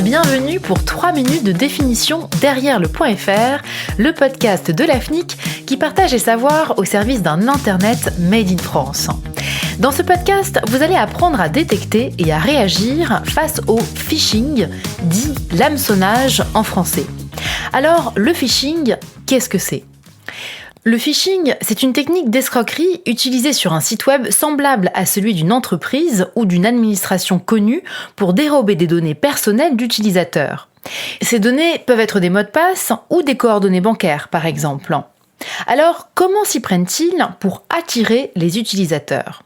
Bienvenue pour 3 minutes de définition derrière le .fr, le podcast de l'AFNIC qui partage les savoirs au service d'un Internet made in France. Dans ce podcast, vous allez apprendre à détecter et à réagir face au phishing, dit l'hameçonnage en français. Alors, le phishing, qu'est-ce que c'est ? Le phishing, c'est une technique d'escroquerie utilisée sur un site web semblable à celui d'une entreprise ou d'une administration connue pour dérober des données personnelles d'utilisateurs. Ces données peuvent être des mots de passe ou des coordonnées bancaires, par exemple. Alors, comment s'y prennent-ils pour attirer les utilisateurs ?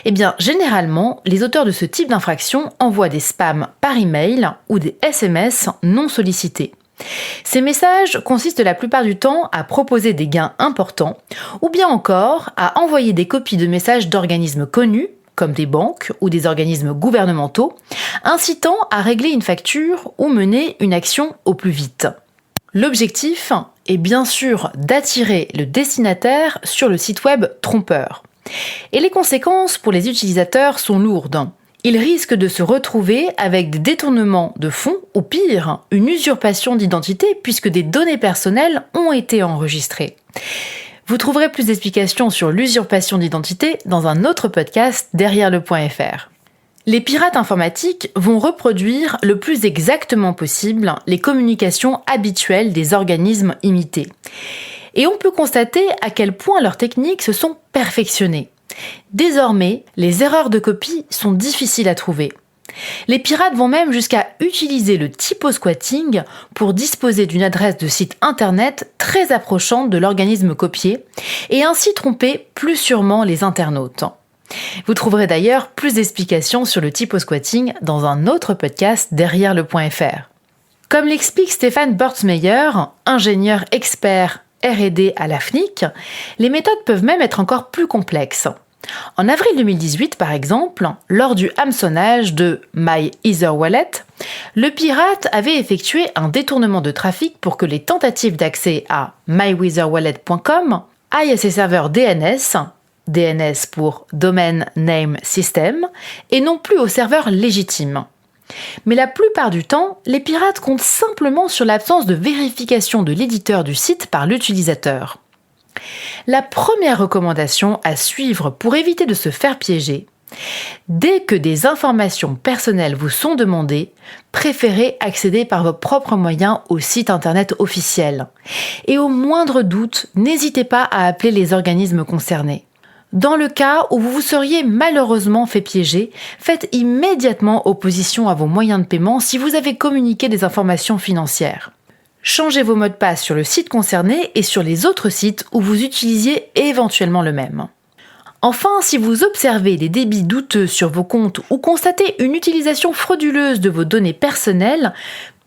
Eh bien, généralement, les auteurs de ce type d'infraction envoient des spams par email ou des SMS non sollicités. Ces messages consistent la plupart du temps à proposer des gains importants ou bien encore à envoyer des copies de messages d'organismes connus, comme des banques ou des organismes gouvernementaux, incitant à régler une facture ou mener une action au plus vite. L'objectif est bien sûr d'attirer le destinataire sur le site web trompeur. Et les conséquences pour les utilisateurs sont lourdes. Ils risquent de se retrouver avec des détournements de fonds ou pire, une usurpation d'identité puisque des données personnelles ont été enregistrées. Vous trouverez plus d'explications sur l'usurpation d'identité dans un autre podcast derrière le .fr. Les pirates informatiques vont reproduire le plus exactement possible les communications habituelles des organismes imités. Et on peut constater à quel point leurs techniques se sont perfectionnées. Désormais, les erreurs de copie sont difficiles à trouver. Les pirates vont même jusqu'à utiliser le typo-squatting pour disposer d'une adresse de site internet très approchante de l'organisme copié et ainsi tromper plus sûrement les internautes. Vous trouverez d'ailleurs plus d'explications sur le typo-squatting dans un autre podcast derrière le .fr. Comme l'explique Stéphane Burtsmeyer, ingénieur expert R&D à l'AFNIC, les méthodes peuvent même être encore plus complexes. En avril 2018, par exemple, lors du hameçonnage de MyEtherWallet, le pirate avait effectué un détournement de trafic pour que les tentatives d'accès à myetherwallet.com aillent à ses serveurs DNS, DNS pour Domain Name System, et non plus aux serveurs légitimes. Mais la plupart du temps, les pirates comptent simplement sur l'absence de vérification de l'éditeur du site par l'utilisateur. La première recommandation à suivre pour éviter de se faire piéger, dès que des informations personnelles vous sont demandées, préférez accéder par vos propres moyens au site internet officiel. Et au moindre doute, n'hésitez pas à appeler les organismes concernés. Dans le cas où vous vous seriez malheureusement fait piéger, faites immédiatement opposition à vos moyens de paiement si vous avez communiqué des informations financières. Changez vos mots de passe sur le site concerné et sur les autres sites où vous utilisiez éventuellement le même. Enfin, si vous observez des débits douteux sur vos comptes ou constatez une utilisation frauduleuse de vos données personnelles,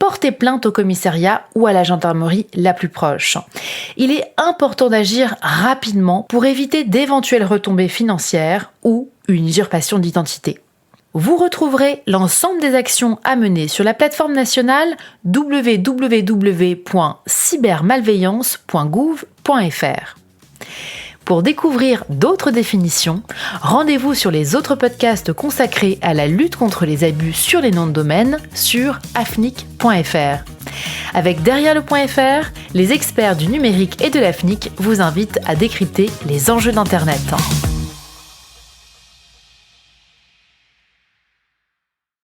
portez plainte au commissariat ou à la gendarmerie la plus proche. Il est important d'agir rapidement pour éviter d'éventuelles retombées financières ou une usurpation d'identité. Vous retrouverez l'ensemble des actions à mener sur la plateforme nationale www.cybermalveillance.gouv.fr. Pour découvrir d'autres définitions, rendez-vous sur les autres podcasts consacrés à la lutte contre les abus sur les noms de domaine sur afnic.fr. Avec Derrière le .fr, les experts du numérique et de l'AFNIC vous invitent à décrypter les enjeux d'Internet.